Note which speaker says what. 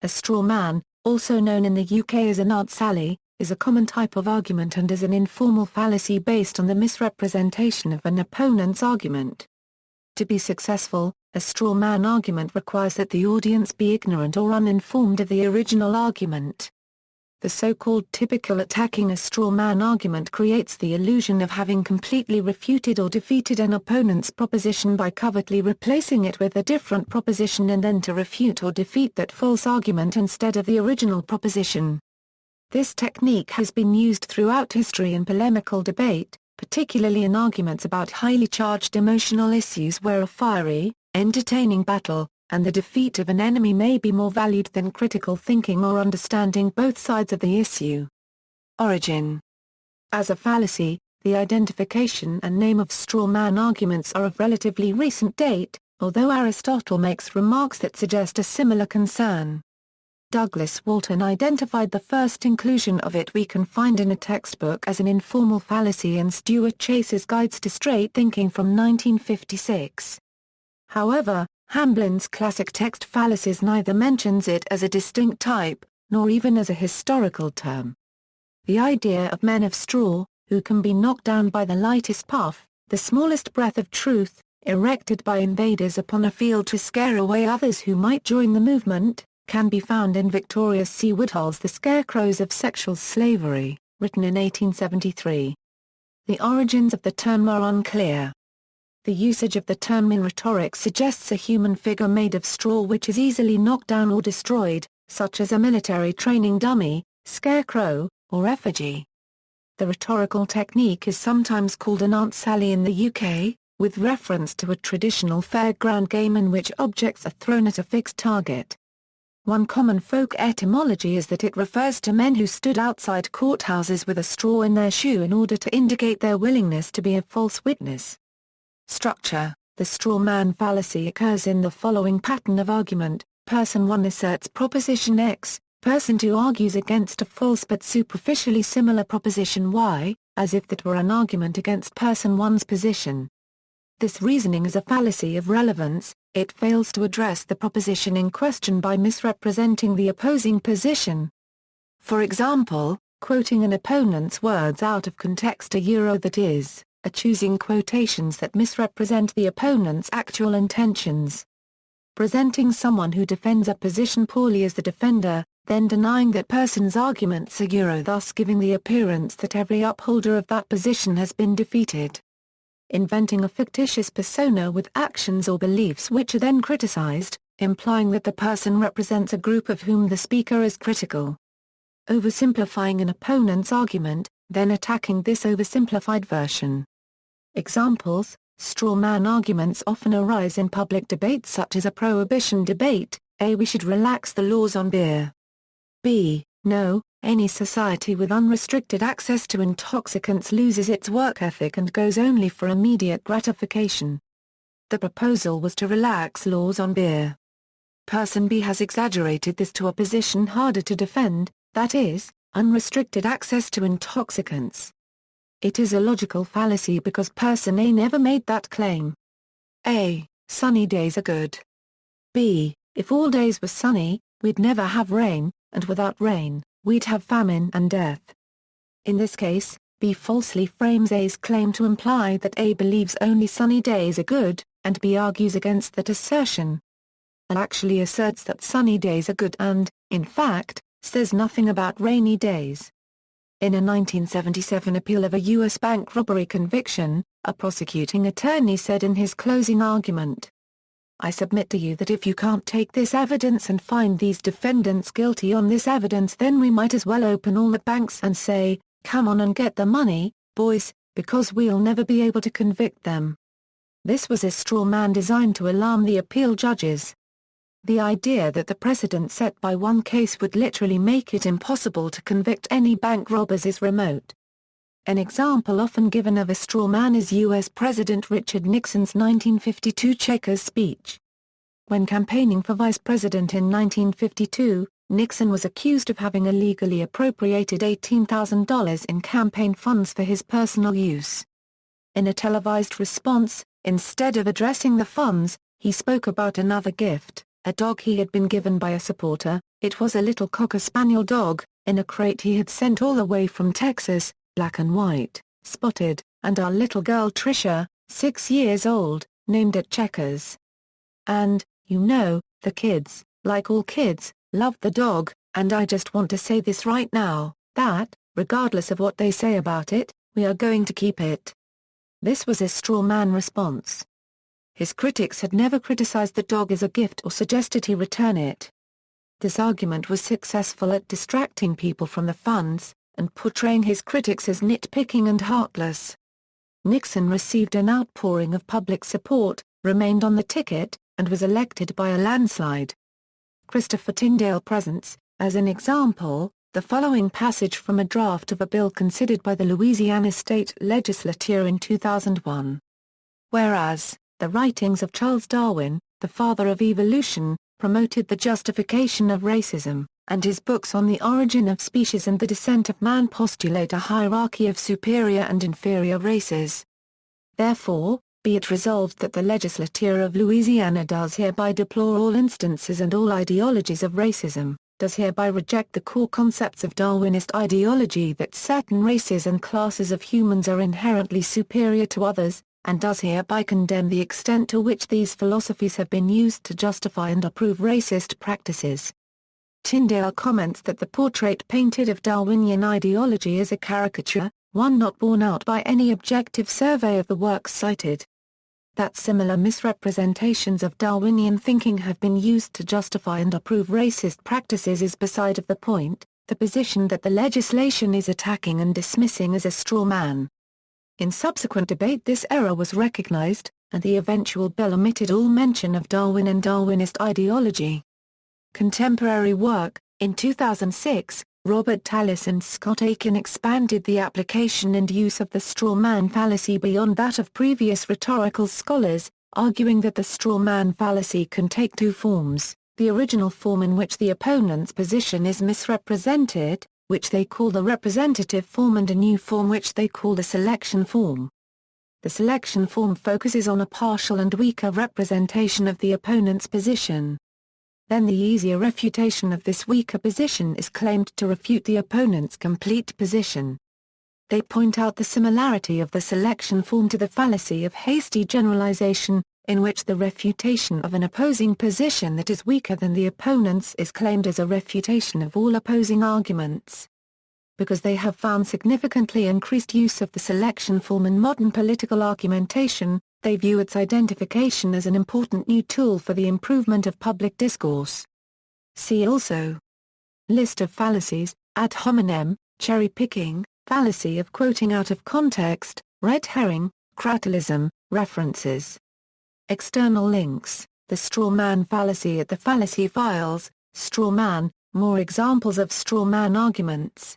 Speaker 1: A straw man, also known in the UK as an Aunt Sally, is a common type of argument and is an informal fallacy based on the misrepresentation of an opponent's argument. To be successful, a straw man argument requires that the audience be ignorant or uninformed of the original argument. The so-called typical attacking a straw man argument creates the illusion of having completely refuted or defeated an opponent's proposition by covertly replacing it with a different proposition and then to refute or defeat that false argument instead of the original proposition. This technique has been used throughout history in polemical debate, particularly in arguments about highly charged emotional issues where a fiery, entertaining battle, and the defeat of an enemy may be more valued than critical thinking or understanding both sides of the issue. Origin. As a fallacy, the identification and name of straw man arguments are of relatively recent date, although Aristotle makes remarks that suggest a similar concern. Douglas Walton identified the first inclusion of it we can find in a textbook as an informal fallacy in Stuart Chase's Guides to Straight Thinking from 1956. However, Hamblin's classic text fallacies neither mentions it as a distinct type, nor even as a historical term. The idea of men of straw, who can be knocked down by the lightest puff, the smallest breath of truth, erected by invaders upon a field to scare away others who might join the movement, can be found in Victoria C. Woodhull's The Scarecrows of Sexual Slavery, written in 1873. The origins of the term are unclear. The usage of the term in rhetoric suggests a human figure made of straw which is easily knocked down or destroyed, such as a military training dummy, scarecrow, or effigy. The rhetorical technique is sometimes called an Aunt Sally in the UK, with reference to a traditional fairground game in which objects are thrown at a fixed target. One common folk etymology is that it refers to men who stood outside courthouses with a straw in their shoe in order to indicate their willingness to be a false witness. Structure. The straw man fallacy occurs in the following pattern of argument: Person 1 asserts proposition X, Person 2 argues against a false but superficially similar proposition Y, as if that were an argument against Person 1's position. This reasoning is a fallacy of relevance. It fails to address the proposition in question by misrepresenting the opposing position. For example, quoting an opponent's words out of context that is, choosing quotations that misrepresent the opponent's actual intentions. Presenting someone who defends a position poorly as the defender, then denying that person's arguments are thus giving the appearance that every upholder of that position has been defeated. Inventing a fictitious persona with actions or beliefs which are then criticized, implying that the person represents a group of whom the speaker is critical. Oversimplifying an opponent's argument, then attacking this oversimplified version. Examples: straw man arguments often arise in public debates such as a prohibition debate. A. We should relax the laws on beer. B. No, any society with unrestricted access to intoxicants loses its work ethic and goes only for immediate gratification. The proposal was to relax laws on beer. Person B has exaggerated this to a position harder to defend, that is, unrestricted access to intoxicants. It is a logical fallacy because Person A never made that claim. A. Sunny days are good. B. If all days were sunny, we'd never have rain, and without rain, we'd have famine and death. In this case, B falsely frames A's claim to imply that A believes only sunny days are good, and B argues against that assertion. A actually asserts that sunny days are good and, in fact, says nothing about rainy days. In a 1977 appeal of a U.S. bank robbery conviction, a prosecuting attorney said in his closing argument, "I submit to you that if you can't take this evidence and find these defendants guilty on this evidence, then we might as well open all the banks and say, come on and get the money, boys, because we'll never be able to convict them." This was a straw man designed to alarm the appeal judges. The idea that the precedent set by one case would literally make it impossible to convict any bank robbers is remote. An example often given of a straw man is U.S. President Richard Nixon's 1952 Checkers speech. When campaigning for vice president in 1952, Nixon was accused of having illegally appropriated $18,000 in campaign funds for his personal use. In a televised response, instead of addressing the funds, he spoke about another gift, a dog he had been given by a supporter, It was a little Cocker Spaniel dog, in a crate he had sent all the way from Texas, black and white, spotted, and our little girl Tricia, 6 years old, named it Checkers. And, you know, the kids, like all kids, loved the dog, and I just want to say this right now, that, regardless of what they say about it, we are going to keep it. This was a straw man response. His critics had never criticized the dog as a gift or suggested he return it. This argument was successful at distracting people from the funds, and portraying his critics as nitpicking and heartless. Nixon received an outpouring of public support, remained on the ticket, and was elected by a landslide. Christopher Tyndale presents, as an example, the following passage from a draft of a bill considered by the Louisiana State Legislature in 2001. Whereas, the writings of Charles Darwin, the father of evolution, promoted the justification of racism, and his books on the origin of species and the descent of man postulate a hierarchy of superior and inferior races. Therefore, be it resolved that the Legislature of Louisiana does hereby deplore all instances and all ideologies of racism, does hereby reject the core concepts of Darwinist ideology that certain races and classes of humans are inherently superior to others, and does hereby condemn the extent to which these philosophies have been used to justify and approve racist practices. Tyndale comments that the portrait painted of Darwinian ideology is a caricature, one not borne out by any objective survey of the works cited. That similar misrepresentations of Darwinian thinking have been used to justify and approve racist practices is beside of the point, the position that the legislation is attacking and dismissing as a straw man. In subsequent debate this error was recognized, and the eventual bill omitted all mention of Darwin and Darwinist ideology. Contemporary work, in 2006, Robert Tallis and Scott Aiken expanded the application and use of the straw man fallacy beyond that of previous rhetorical scholars, arguing that the straw man fallacy can take two forms, the original form in which the opponent's position is misrepresented, which they call the representative form, and a new form which they call the selection form. The selection form focuses on a partial and weaker representation of the opponent's position. Then the easier refutation of this weaker position is claimed to refute the opponent's complete position. They point out the similarity of the selection form to the fallacy of hasty generalization, in which the refutation of an opposing position that is weaker than the opponent's is claimed as a refutation of all opposing arguments. Because they have found significantly increased use of the selection form in modern political argumentation, they view its identification as an important new tool for the improvement of public discourse. See also: List of fallacies, ad hominem, cherry picking, fallacy of quoting out of context, red herring, cratylism, references. External links: The Straw Man Fallacy at the Fallacy Files, Straw Man, more examples of straw man arguments.